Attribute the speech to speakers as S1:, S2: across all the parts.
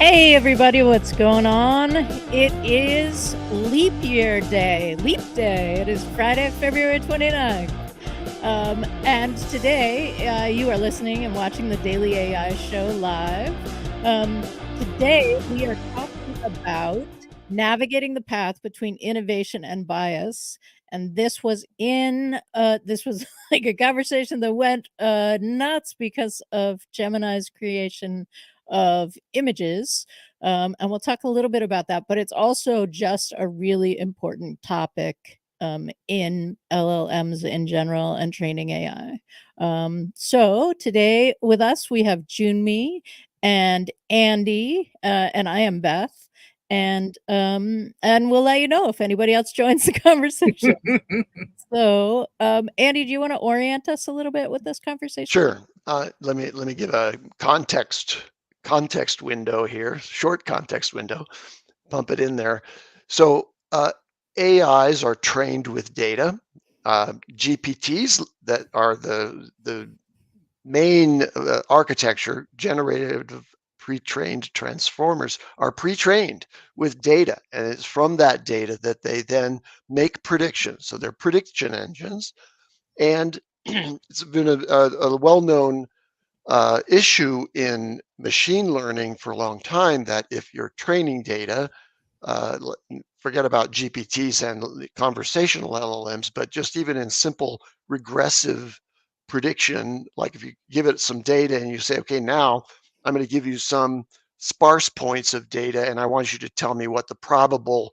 S1: Hey everybody, what's going on? It is leap year day, leap day. It is Friday, February 29th. And today you are listening and watching the Daily AI Show live. Today we are talking about navigating the path between innovation and bias. And this was like a conversation that went nuts because of Gemini's creation of images. And we'll talk a little bit about that, but it's also just a really important topic in LLMs in general and training AI. So today with us, we have Junmi and Andy, and I am Beth. And we'll let you know if anybody else joins the conversation. So, Andy, do you want to orient us a little bit with this conversation?
S2: Sure. Let me give a context window here, short context window, pump it in there. So AIs are trained with data. GPTs that are the main architecture generative pre-trained transformers are pre-trained with data, and it's from that data that they then make predictions. So they're prediction engines, and it's been a well-known issue in machine learning for a long time that if you're training data, forget about GPTs and conversational LLMs, but just even in simple regressive prediction, like if you give it some data and you say, okay, now I'm going to give you some sparse points of data and I want you to tell me what the probable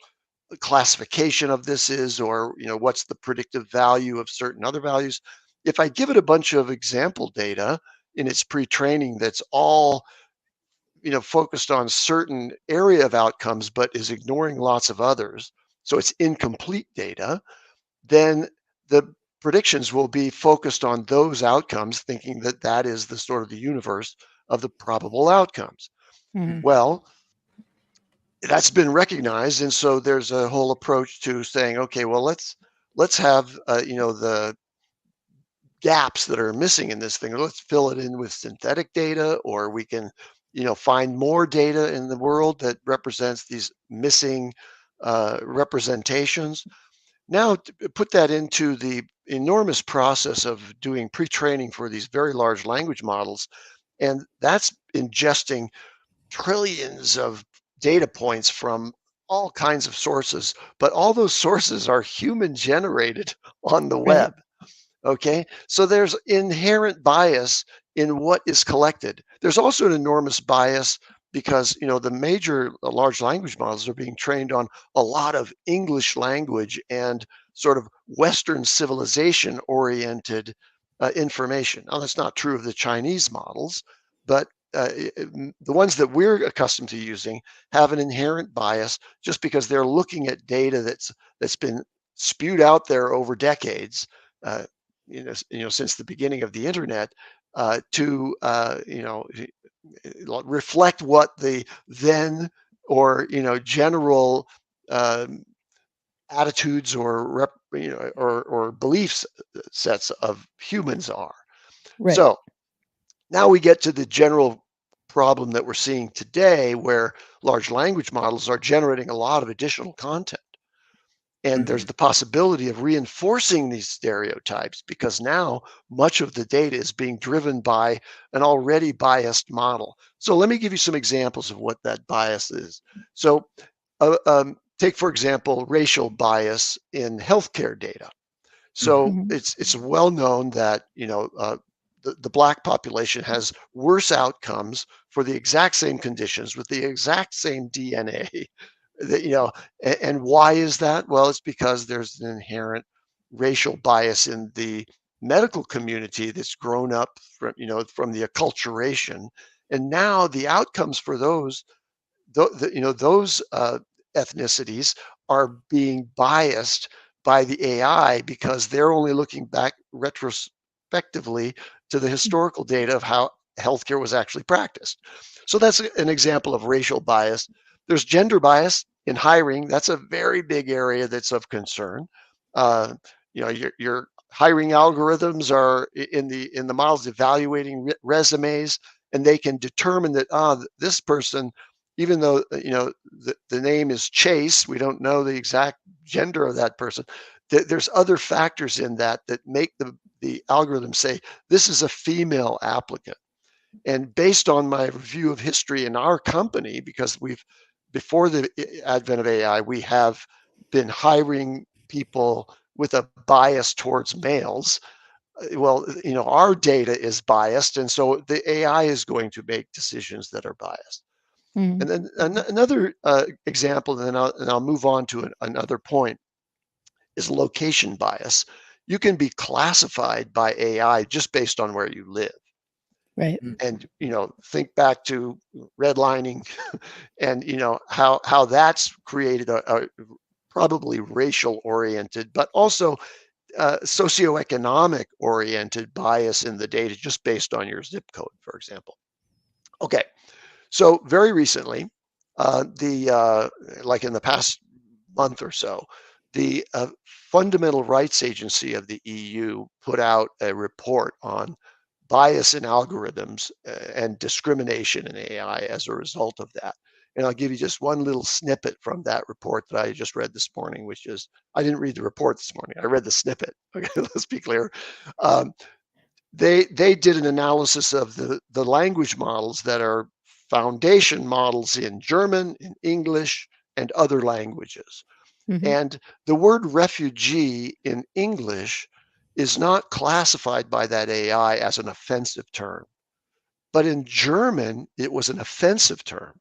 S2: classification of this is, or what's the predictive value of certain other values. If I give it a bunch of example data in its pre-training that's all focused on certain area of outcomes but is ignoring lots of others, so it's incomplete data, then the predictions will be focused on those outcomes, thinking that that is the sort of the universe of the probable outcomes.
S1: Mhm.
S2: Well, that's been recognized, and so there's a whole approach to saying, okay, well, let's have the gaps that are missing in this thing. Let's fill it in with synthetic data, or we can, find more data in the world that represents these missing representations. Now, put that into the enormous process of doing pre-training for these very large language models, and that's ingesting trillions of data points from all kinds of sources, but all those sources are human generated on the
S1: Right.
S2: web. Okay, so there's inherent bias in what is collected. There's also an enormous bias because the major large language models are being trained on a lot of English language and sort of Western civilization oriented information. Now that's not true of the Chinese models, but the ones that we're accustomed to using have an inherent bias just because they're looking at data that's been spewed out there over decades. Uh, since the beginning of the internet, to reflect what the then or general um, attitudes or or beliefs sets of humans are.
S1: Right.
S2: So now we get to the general problem that we're seeing today, where large language models are generating a lot of additional content. And there's
S3: Mhm.
S2: the possibility of reinforcing these stereotypes because now much of the data is being driven by an already biased model. So let me give you some examples of what that bias is. So take, for example, racial bias in healthcare data.
S3: Mhm.
S2: So
S1: Mhm.
S2: it's well known that the black population has worse outcomes for the exact same conditions with the exact same DNA. That, and why is that? Well, it's because there's an inherent racial bias in the medical community that's grown up from the acculturation, and now the outcomes for those ethnicities are being biased by the AI because they're only looking back retrospectively to the historical data of how healthcare was actually practiced. So that's an example of racial bias. There's gender bias in hiring. That's a very big area that's of concern. Uh, your hiring algorithms are in the models evaluating resumes, and they can determine that this person even though the name is Chase, we don't know the exact gender of that person. There's other factors in that make the algorithm say this is a female applicant. And based on my review of history in our company, because before the advent of AI, we have been hiring people with a bias towards males. Well, our data is biased, and so the AI is going to make decisions that are biased.
S1: Mm.
S2: And then another example, and then I'll move on to another point, is location bias. You can be classified by AI just based on where you live.
S1: Right.
S2: And think back to redlining, and how that's created a probably racial oriented, but also socioeconomic oriented bias in the data just based on your zip code, for example. Okay, so very recently, like in the past month or so, the Fundamental Rights Agency of the EU put out a report on bias in algorithms and discrimination in AI as a result of that. And I'll give you just one little snippet from that report that I just read this morning, which is, I didn't read the report this morning, I read the snippet. Okay, let's be clear. They did an analysis of the language models that are foundation models in German, in English, and other languages.
S1: Mm-hmm.
S2: And the word refugee in English is not classified by that AI as an offensive term. But in German, it was an offensive term.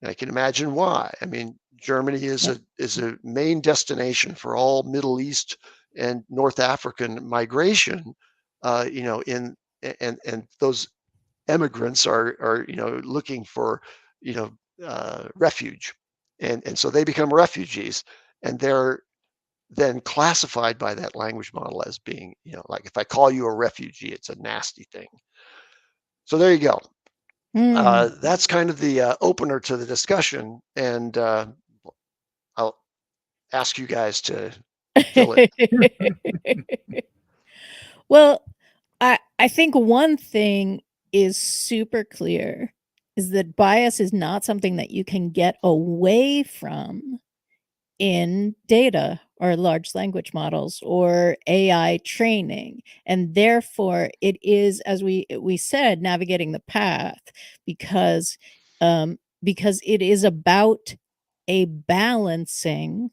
S2: And I can imagine why. I mean, Germany is a main destination for all Middle East and North African migration, and those immigrants are looking for refuge, and so they become refugees, and they're then classified by that language model as being, like if I call you a refugee, it's a nasty thing. So there you go. That's kind of the opener to the discussion, and I'll ask you guys to fill it.
S1: Well, I think one thing is super clear is that bias is not something that you can get away from in data or large language models or AI training. And therefore it is, as we said, navigating the path, because it is about a balancing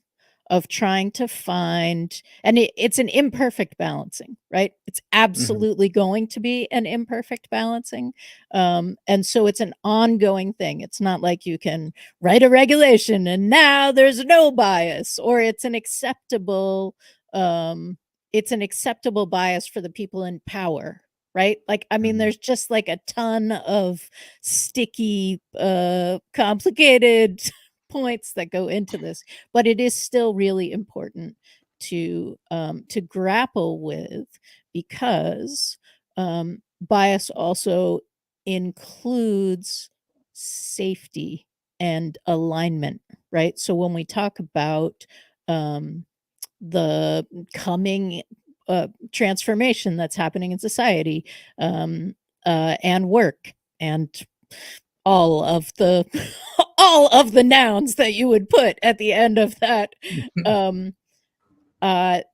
S1: of trying to find, and it's an imperfect balancing, right? It's absolutely going to be an imperfect balancing. And so it's an ongoing thing. It's not like you can write a regulation and now there's no bias, or it's an acceptable bias for the people in power, right? Like, I mean, there's just like a ton of sticky, complicated points that go into this, but it is still really important to grapple with, because bias also includes safety and alignment, right? So when we talk about the coming transformation that's happening in society, and work, and all of the nouns that you would put at the end of that,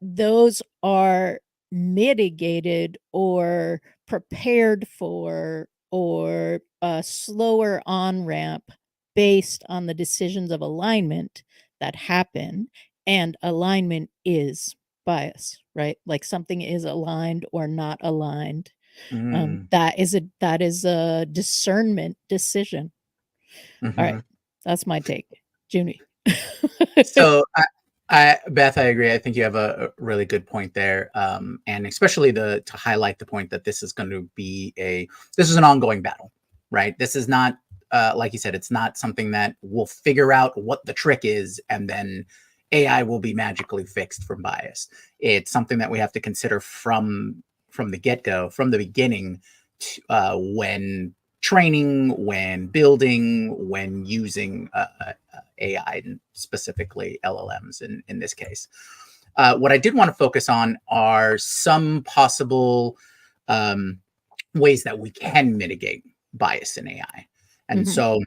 S1: those are mitigated or prepared for, or a slower on ramp based on the decisions of alignment that happen. And alignment is bias, right? Like something is aligned or not aligned. That is a discernment decision. All right, that's my take. Junie.
S3: So Beth, I agree. I think you have a really good point there, and especially to highlight the point that this is going to be this is an ongoing battle, right? This is not, like you said, it's not something that we'll figure out what the trick is and then AI will be magically fixed from bias. It's something that we have to consider from the get-go, from the beginning, when training, when building, when using AI, and specifically LLMs in this case. What I did want to focus on are some possible ways that we can mitigate bias in AI. And so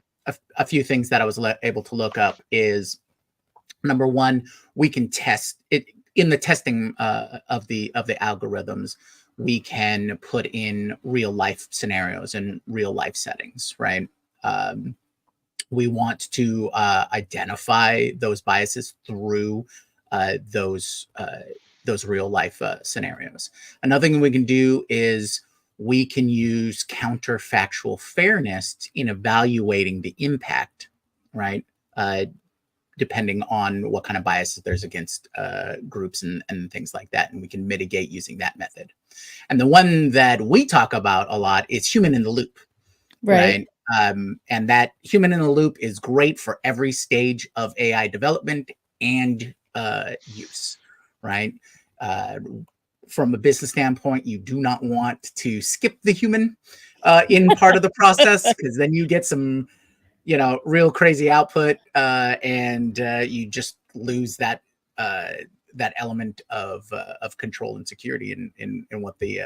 S3: a few things that I was able to look up is, number one, we can test it in the testing of the algorithms. We can put in real life scenarios and real life settings, right? We want to identify those biases through those real life scenarios. Another thing we can do is we can use counterfactual fairness in evaluating the impact, right? Depending on what kind of biases there's against groups and things like that. And we can mitigate using that method. And the one that we talk about a lot is human in the loop, right? And that human in the loop is great for every stage of AI development and use, right? From a business standpoint, you do not want to skip the human in part of the process, because then you get some, real crazy output, and you just lose that element of control and security in what the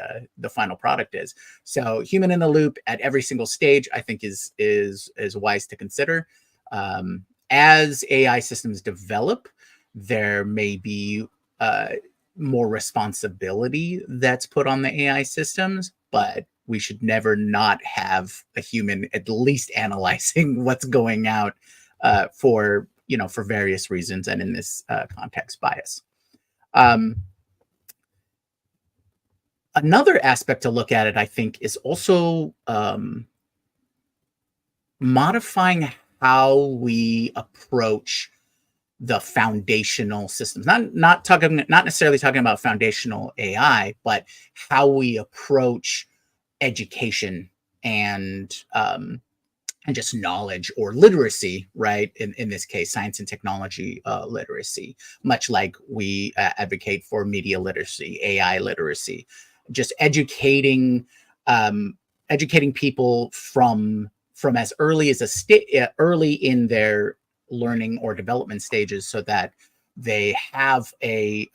S3: final product is. So human in the loop at every single stage, I think is wise to consider. As AI systems develop, there may be more responsibility that's put on the AI systems, but we should never not have a human at least analyzing what's going out for various reasons, and in this context, bias. Another aspect to look at it, I think, is also modifying how we approach the foundational systems. Not necessarily talking about foundational AI, but how we approach education and just knowledge or literacy, right? In this case, science and technology literacy, much like we advocate for media literacy, AI literacy, just educating people from as early as early in their learning or development stages, so that they have a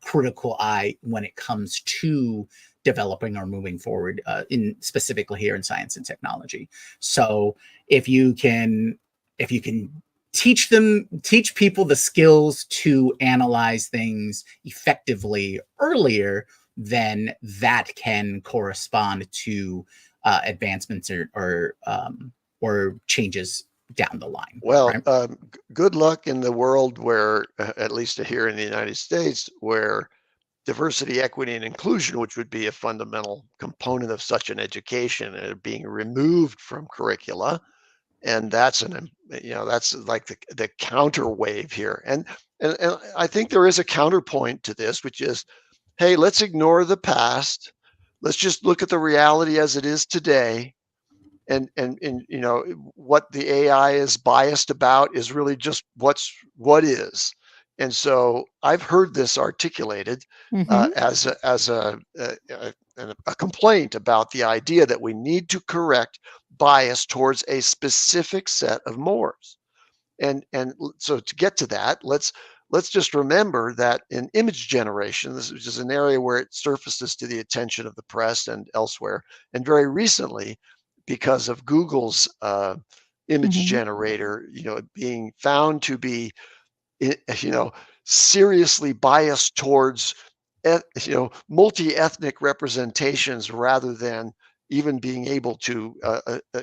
S3: critical eye when it comes to developing or moving forward, in specifically here in science and technology. So if you can teach people the skills to analyze things effectively earlier, then that can correspond to advancements or changes down the line.
S2: Well,
S3: right?
S2: Good luck in the world where, at least here in the United States, where diversity, equity, and inclusion, which would be a fundamental component of such an education, are being removed from curricula. And that's that's like the counter wave here. And I think there is a counterpoint to this, which is, hey, let's ignore the past. Let's just look at the reality as it is today. And what the AI is biased about is really just what is. And so I've heard this articulated as a complaint about the idea that we need to correct bias towards a specific set of mores. And so to get to that, let's just remember that in image generation, this is an area where it surfaces to the attention of the press and elsewhere, and very recently, because of Google's image generator, being found to be, seriously biased towards, multi-ethnic representations, rather than even being able to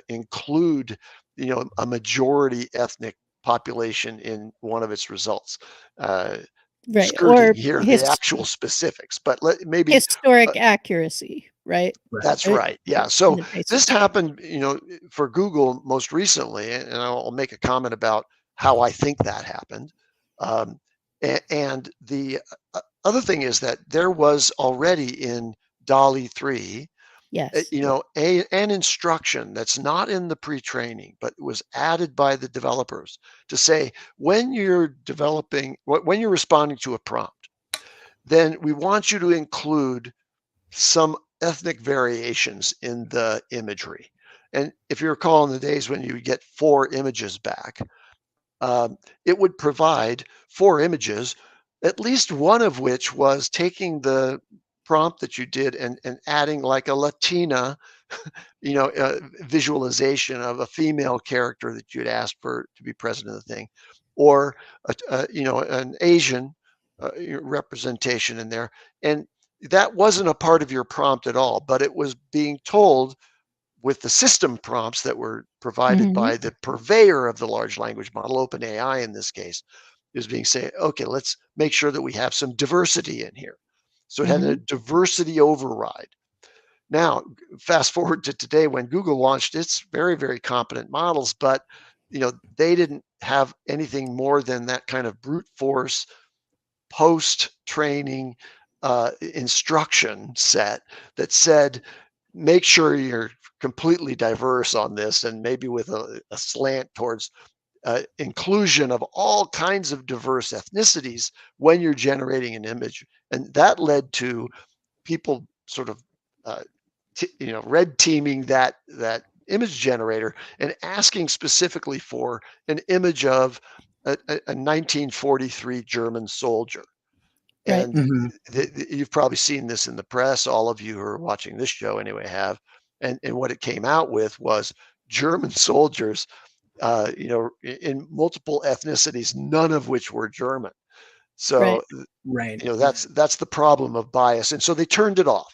S2: include, a majority ethnic population in one of its results.
S1: Right.
S2: Skirting here the actual specifics, but maybe
S1: historic accuracy, right?
S2: That's right. Yeah. So this happened, for Google most recently, and I'll make a comment about how I think that happened. And the other thing is that there was already in DALL-E 3,
S1: yes,
S2: an instruction that's not in the pre-training, but was added by the developers to say, when you're responding to a prompt, then we want you to include some ethnic variations in the imagery. And if you recall, in the days when you get 4 images back, it would provide 4 images, at least one of which was taking the prompt that you did and adding like a Latina visualization of a female character that you'd asked for to be present in the thing, or an Asian representation in there, and that wasn't a part of your prompt at all, but it was being told with the system prompts that were provided
S1: Mhm.
S2: by the purveyor of the large language model, OpenAI in this case, is being said, okay, let's make sure that we have some diversity in here. So it had a
S1: Mhm.
S2: diversity override. Now, fast forward to today when Google launched its very, very competent models, but they didn't have anything more than that kind of brute force post-training instruction set that said, make sure you're completely diverse on this, and maybe with a slant towards inclusion of all kinds of diverse ethnicities when you're generating an image. And that led to people sort of uh, red teaming that image generator and asking specifically for an image of a 1943 German soldier.
S1: Right.
S2: And
S3: Mhm.
S2: you've probably seen this in the press. All of you who are watching this show anyway have. And what it came out with was German soldiers, in multiple ethnicities, none of which were German.
S1: Right.
S2: So
S3: Right.
S2: that's the problem of bias. And so they turned it off.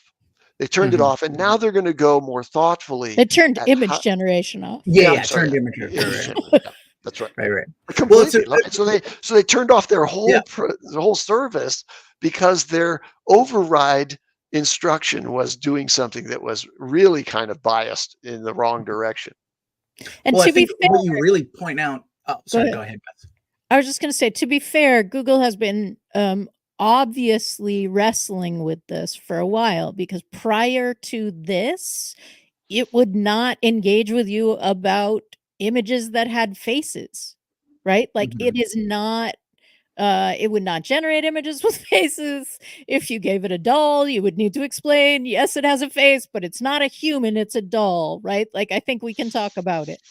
S2: They turned it
S3: Mhm.
S2: off, and now they're going to go more thoughtfully
S1: It turned
S2: at
S1: image
S2: how.
S1: generation off.
S3: Yeah,
S2: Yeah, I'm
S3: yeah,
S2: sorry.
S3: turned
S2: Yeah,
S3: image.
S2: image
S3: Right,
S2: generator. Yeah, that's right.
S3: right, right. Well, it's
S2: Completely. So they turned off their
S3: yeah,
S2: whole service because their override instruction was doing something that was really kind of biased in the wrong direction.
S1: And
S3: well, I
S1: to be
S3: think
S1: fair,
S3: what you really point out. Oh,
S1: go
S3: sorry.
S1: ahead.
S3: Go ahead, Beth.
S1: I was just going to say, to be fair, Google has been obviously wrestling with this for a while, because prior to this, it would not engage with you about images that had faces, right? Like
S3: Mhm.
S1: it is not, it would not generate images with faces. If you gave it a doll, you would need to explain, yes, it has a face, but it's not a human, it's a doll, right? Like I think we can talk about it.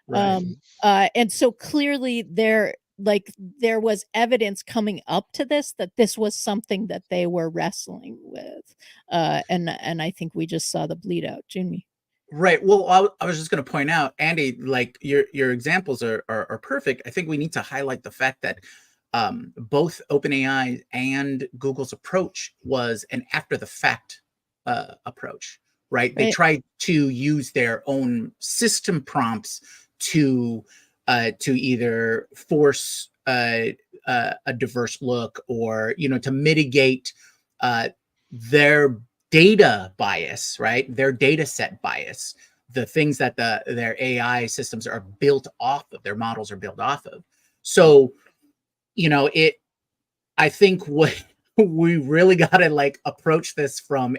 S3: Right.
S1: And so clearly there was evidence coming up to this that this was something that they were wrestling with. And I think we just saw the bleed out. Jamie.
S3: Right. Well, I was just going to point out, Andy, like your examples are perfect. I think we need to highlight the fact that both OpenAI and Google's approach was an after the fact approach. Right. They
S1: Right.
S3: tried to use their own system prompts to either force a diverse look, or to mitigate their data bias, right? Their data set bias, the things that their AI systems are built off of, their models are built off of. So, it, I think what we really got to like approach this from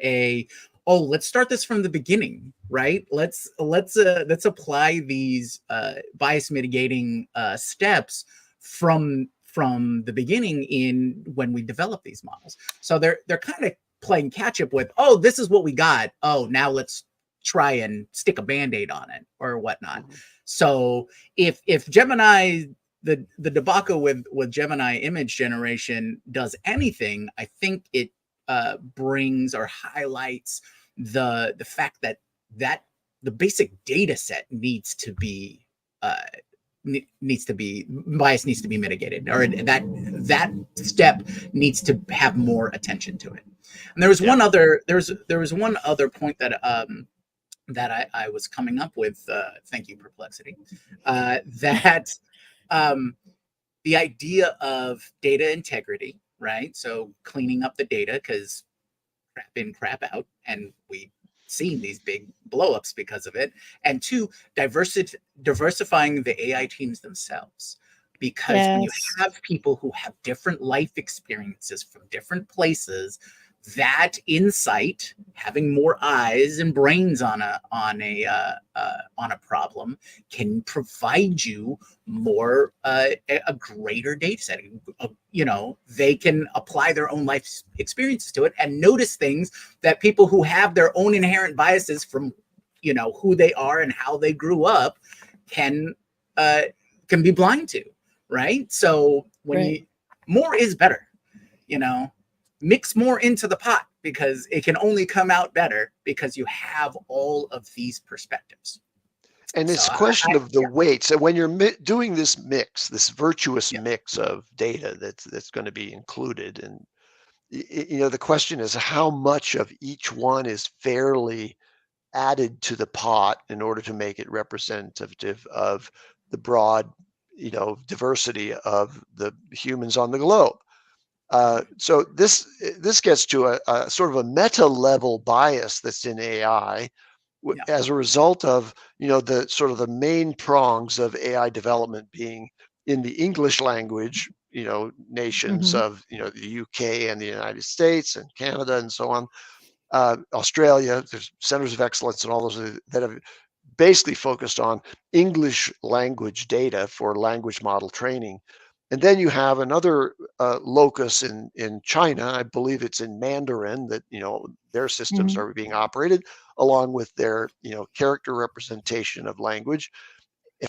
S3: let's start this from the beginning, right? Let's apply these bias mitigating steps from the beginning in when we develop these models. So they're kind of playing catch up with, this is what we got. Oh, now let's try and stick a band-aid on it or whatnot.
S2: Mhm.
S3: So if Gemini, the debacle with Gemini image generation does anything, I think it brings or highlights the fact that the basic data set needs to be bias needs to be mitigated, or that step needs to have more attention to it. And there was one other point that I was coming up with. Thank you, Perplexity. That the idea of data integrity, right? So cleaning up the data, because crap in, crap out, and we've seen these big blowups because of it. And two, diversifying the AI teams themselves. Because when you
S1: Yes.
S3: have people who have different life experiences from different places, that insight, having more eyes and brains on a problem, can provide you more a greater data set. They can apply their own life experiences to it and notice things that people who have their own inherent biases from who they are and how they grew up can be blind to, right? So when
S1: Right.
S3: more is better, mix more into the pot, because it can only come out better because you have all of these perspectives.
S2: And
S3: So
S2: it's a question of the
S3: yeah,
S2: weights. And when you're doing this mix, this virtuous
S3: yeah,
S2: mix of data that's going to be included, and the question is how much of each one is fairly added to the pot in order to make it representative of the broad, diversity of the humans on the globe. So this gets to a sort of a meta level bias that's in AI
S3: yeah,
S2: as a result of the sort of the main prongs of AI development being in the English language, nations
S1: Hmm.
S2: of the UK and the United States and Canada and so on, Australia. There's centers of excellence and all those that have basically focused on English language data for language model training. And then you have another locus in China. I believe it's in Mandarin that their systems
S1: Hmm.
S2: are being operated along with their character representation of language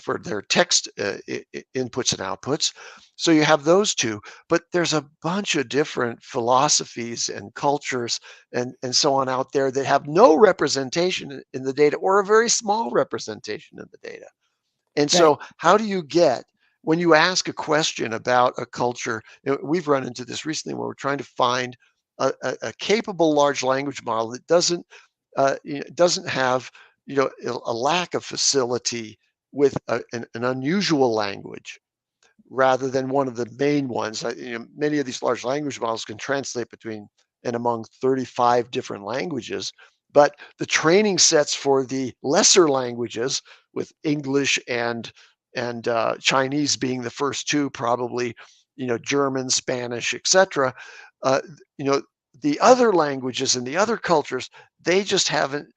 S2: for their text inputs and outputs. So you have those two, but there's a bunch of different philosophies and cultures and so on out there that have no representation in the data or a very small representation in the data. And
S1: Right.
S2: so, how do you get when you ask a question about a culture? We've run into this recently where we're trying to find a capable large language model that doesn't have a lack of facility with an unusual language rather than one of the main ones. Many of these large language models can translate between and among 35 different languages, but the training sets for the lesser languages, with English and Chinese being the first two, probably German, Spanish, etc. Uh, you know, the other languages and the other cultures, they just haven't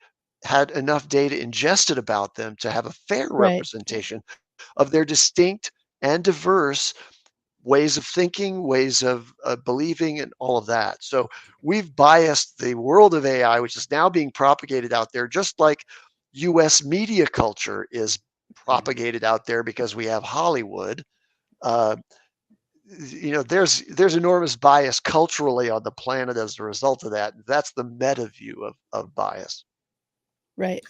S2: had enough data ingested about them to have a fair
S1: Right.
S2: representation of their distinct and diverse ways of thinking, ways of believing, and all of that. So we've biased the world of AI, which is now being propagated out there, just like US media culture is
S3: mhm.
S2: propagated out there because we have Hollywood. Uh, there's enormous bias culturally on the planet as a result of that. That's the meta view of bias.
S1: Right.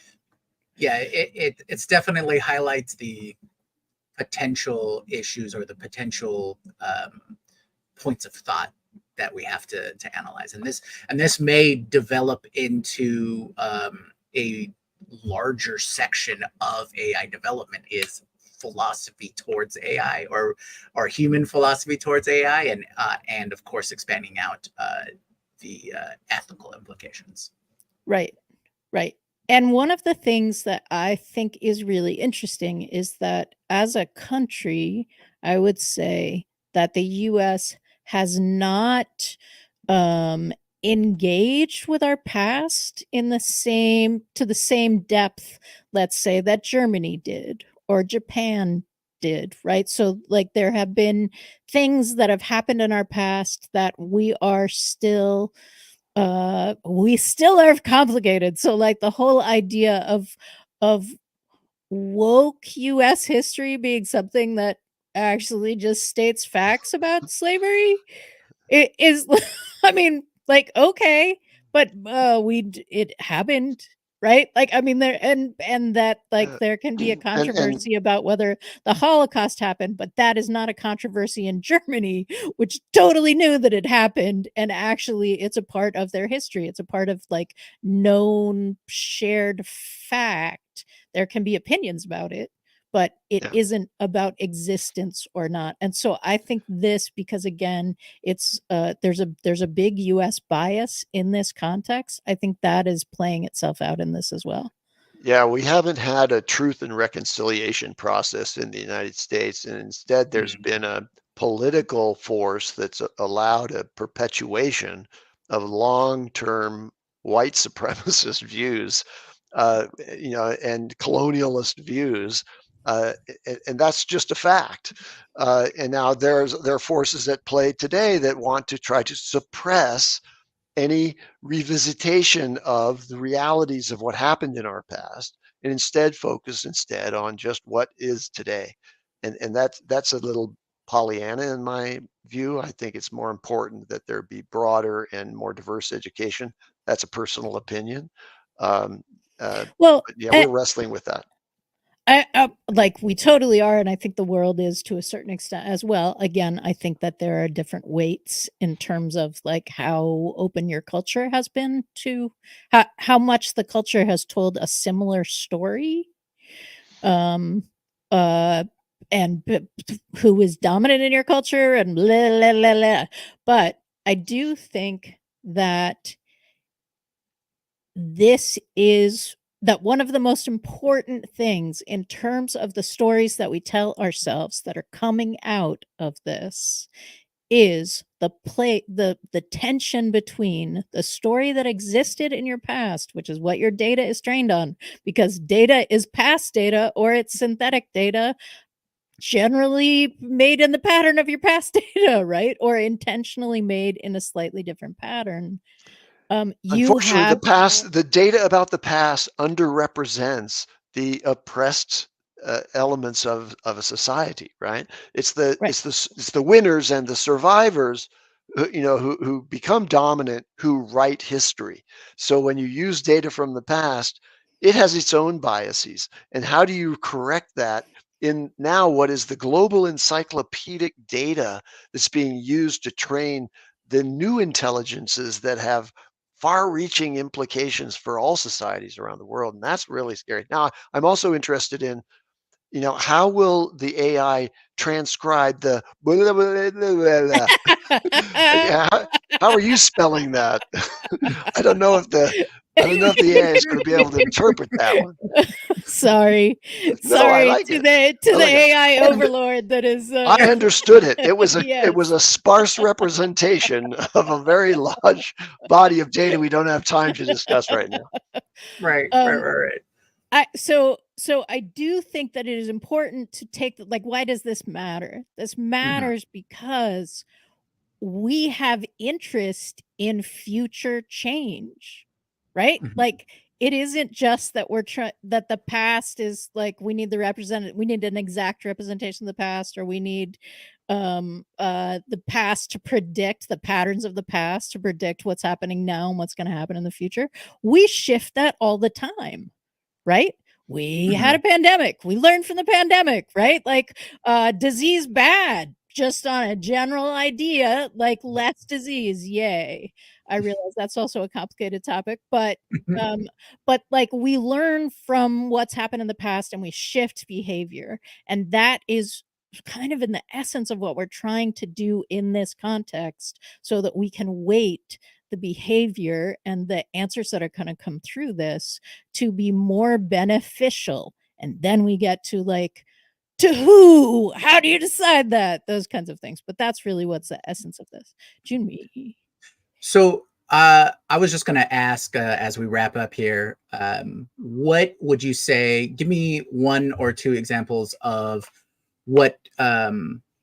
S3: Yeah, it's definitely highlights the potential issues or the potential points of thought that we have to analyze, and this may develop into a larger section of AI development, is philosophy towards AI, or human philosophy towards AI, and of course expanding out the ethical implications.
S1: Right. Right. And one of the things that I think is really interesting is that as a country, I would say that the US has not um, engaged with our past in the same depth, let's say, that Germany did or Japan did, right? So, like, there have been things that have happened in our past that we still are complicated. So like the whole idea of woke US history being something that actually just states facts about slavery, it is I mean, like, okay, but it happened, right? Like, I mean, and that, like,
S2: Uh,
S1: there can be a
S2: and
S1: controversy about whether the Holocaust happened, but that is not a controversy in Germany, which totally knew that it happened, and actually it's a part of their history. It's a part of, like, known shared fact. There can be opinions about it, but it
S2: yeah.
S1: isn't about existence or not. And so I think this, because again, it's there's a big US bias in this context. I think that is playing itself out in this as well.
S2: Yeah, we haven't had a truth and reconciliation process in the United States, and instead there's
S3: Mm.
S2: been a political force that's allowed a perpetuation of long-term white supremacist views, and colonialist views, and that's just a fact. And now there are forces at play today that want to try to suppress any revisitation of the realities of what happened in our past and instead focus on just what is today. And that's a little Pollyanna in my view. I think it's more important that there be broader and more diverse education. That's a personal opinion. Um,
S1: Well,
S2: but yeah, we're wrestling with that.
S1: like we totally are, and I think the world is to a certain extent as well. Again, I think that there are different weights in terms of like how open your culture has been to how much the culture has told a similar story. Um, uh, and who is dominant in your culture and blah, blah, blah, blah. But I do think that this is that one of the most important things in terms of the stories that we tell ourselves that are coming out of this is the tension between the story that existed in your past, which is what your data is trained on, because data is past data or it's synthetic data generally made in the pattern of your past data, right? Or intentionally made in a slightly different pattern. You
S2: Unfortunately,
S1: have
S2: the data about the past underrepresents the oppressed elements of a society, right? It's
S1: right.
S2: it's the winners and the survivors, who become dominant, who write history. So when you use data from the past, it has its own biases. And how do you correct that in now what is the global encyclopedic data that's being used to train the new intelligences that have far-reaching implications for all societies around the world, and that's really scary. Now, I'm also interested in, how will the AI transcribe the blah, blah, blah, blah, blah, blah. Yeah, how are you spelling that? I don't know if the AI is going to be able to interpret that one.
S1: Sorry,
S2: No, I
S1: sorry
S2: like
S1: to
S2: it.
S1: the
S2: I like it.
S1: AI
S2: And
S1: overlord that is.
S2: I understood it. It was
S1: Yes.
S2: a sparse representation of a very large body of data we don't have time to discuss right now.
S3: Right.
S1: So I do think that it is important to take like, why does this matter? This matters because we have interest in future change, right?
S3: Mhm.
S1: Like it isn't just that that the past is like we need an exact representation of the past, or we need the past to predict the patterns of the past, to predict what's happening now and what's going to happen in the future. We shift that all the time, right? We had a pandemic. We learned from the pandemic, right? Like disease bad, just on a general idea, like less disease, yay. I realize that's also a complicated topic, but like we learn from what's happened in the past and we shift behavior. And that is kind of in the essence of what we're trying to do in this context, so that we can weight the behavior and the answers that are going to come through this to be more beneficial. And then we get to like, to who? How do you decide that? Those kinds of things. But that's really what's the essence of this. Junmi.
S3: So I was just going to ask, as we wrap up here, what would you say? Give me one or two examples of what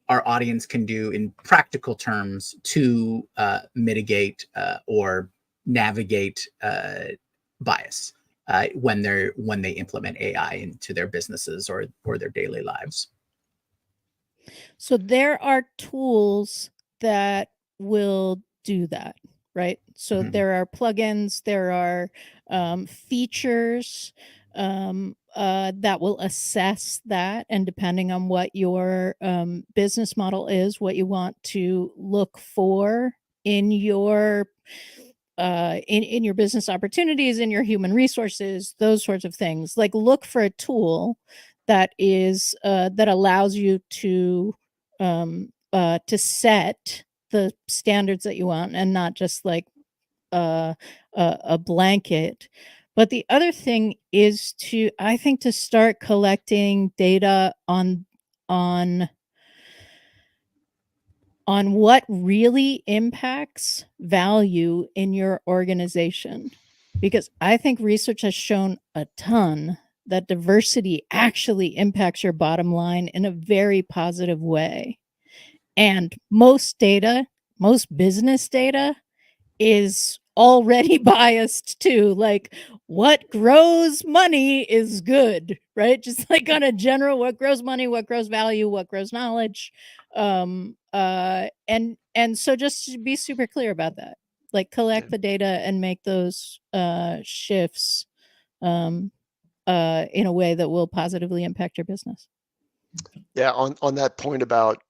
S3: our audience can do in practical terms to mitigate or navigate bias when they implement AI into their businesses or their daily lives.
S1: So there are tools that will do that, right? So there are plugins, there are features that will assess that, and depending on what your business model is, what you want to look for in your in your business opportunities, in your human resources, those sorts of things. Like look for a tool that is that allows you to set the standards that you want, and not just like a blanket. But the other thing is I think to start collecting data on what really impacts value in your organization. Because I think research has shown a ton that diversity actually impacts your bottom line in a very positive way. And most business data is already biased too. Like, what grows money is good, right? Just like on a general, what grows money, what grows value, what grows knowledge. And so just to be super clear about that, like collect the data and make those shifts in a way that will positively impact your business.
S2: Yeah, on that point about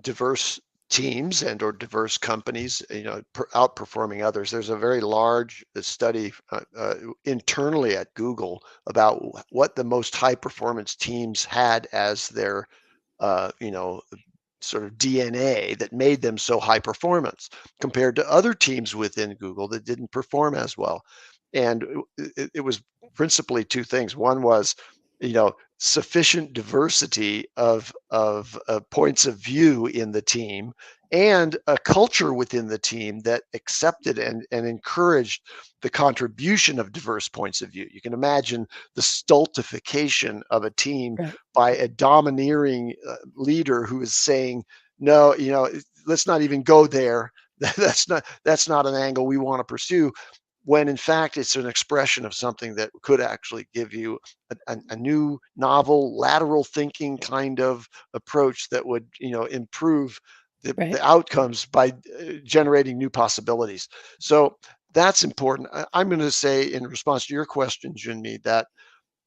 S2: diverse teams and or diverse companies, outperforming others. There's a very large study internally at Google about what the most high performance teams had as their, sort of DNA that made them so high performance compared to other teams within Google that didn't perform as well. And it was principally two things. One was, sufficient diversity of points of view in the team, and a culture within the team that accepted and encouraged the contribution of diverse points of view. You can imagine the stultification of a team
S1: Right.
S2: by a domineering leader who is saying, no, let's not even go there. That's not an angle we want to pursue, when in fact it's an expression of something that could actually give you a new, novel, lateral thinking kind of approach that would, improve the outcomes by generating new possibilities. So that's important. I'm going to say, in response to your question, Junmi, that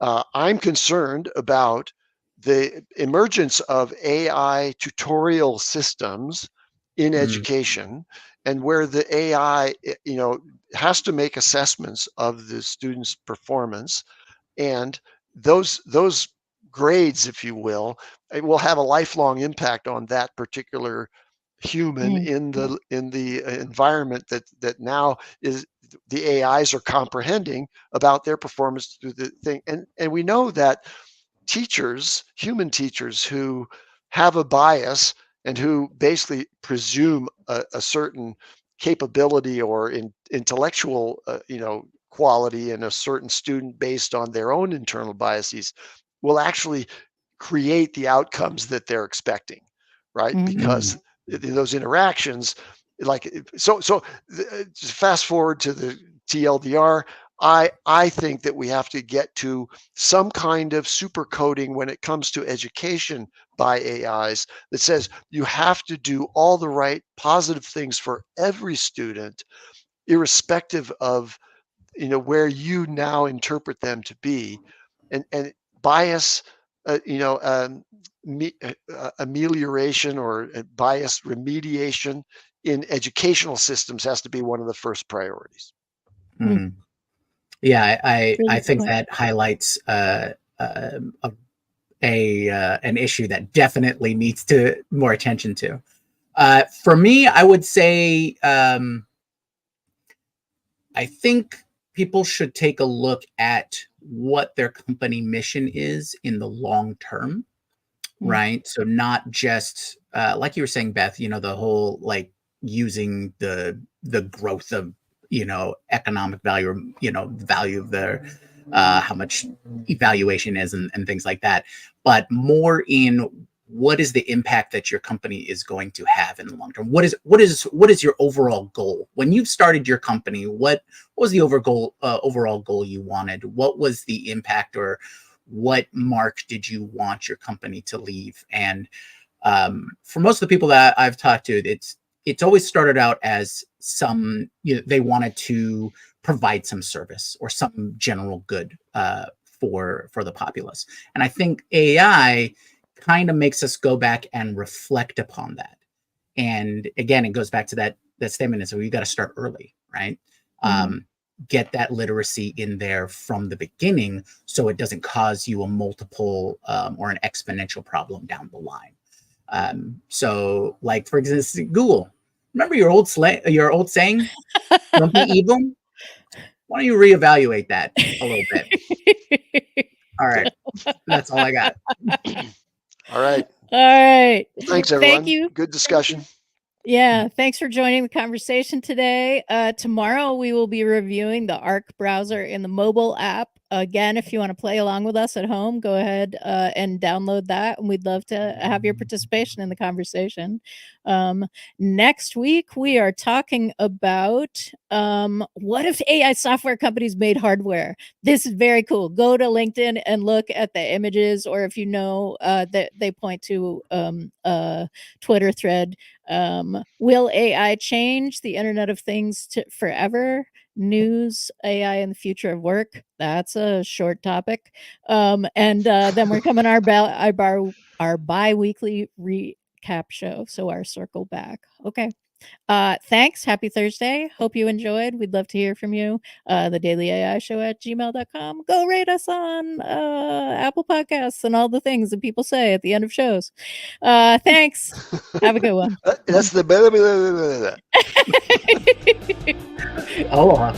S2: I'm concerned about the emergence of AI tutorial systems in education, and where the AI, has to make assessments of the student's performance, and those grades, if you will, it will have a lifelong impact on that particular human in the environment that now is the AIs are comprehending about their performance through the thing. And we know that teachers, human teachers who have a bias and who basically presume a certain capability or intellectual, quality in a certain student based on their own internal biases, will actually create the outcomes that they're expecting, right? Because in those interactions, just fast forward to the TLDR. I think that we have to get to some kind of super coding when it comes to education by AIs that says you have to do all the right positive things for every student, irrespective of where you now interpret them to be, and bias, amelioration or bias remediation in educational systems has to be one of the first priorities.
S3: Yeah, I think that highlights an issue that definitely needs to more attention to. For me, I would say I think people should take a look at what their company mission is in the long term, right? So not just like you were saying, Beth, the whole like using the growth of economic value, or value of their how much evaluation is and things like that, but more in what is the impact that your company is going to have in the long term. What is your overall goal when you've started your company? What was the overall goal you wanted? What was the impact, or what mark did you want your company to leave? And for most of the people that I've talked to, it's always started out as some, they wanted to provide some service or some general good for the populace. And I think AI kind of makes us go back and reflect upon that. And again, it goes back to that statement. So you got to start early, right? Get that literacy in there from the beginning, so it doesn't cause you a multiple or an exponential problem down the line. So like, for instance, Google, remember your old saying, don't be evil? Why don't you reevaluate that a little bit? All right. That's all I got.
S2: All right. Thanks, everyone.
S1: Thank you.
S2: Good discussion.
S1: Yeah, thanks for joining the conversation today. Tomorrow we will be reviewing the Arc browser in the mobile app. again, if you want to play along with us at home, go ahead and download that. And we'd love to have your participation in the conversation. Next week, we are talking about what if AI software companies made hardware? This is very cool. Go to LinkedIn and look at the images, or if you know that they point to a Twitter thread. Will AI change the Internet of Things forever? News, AI, and the future of work. That's a short topic. And then we're coming our bi-weekly recap show. So our circle back. Okay. Thanks. Happy Thursday. Hope you enjoyed. We'd love to hear from you. The Daily AI Show at gmail.com. Go rate us on Apple Podcasts and all the things that people say at the end of shows. Thanks. Have a good one.
S2: That's the
S3: Aloha.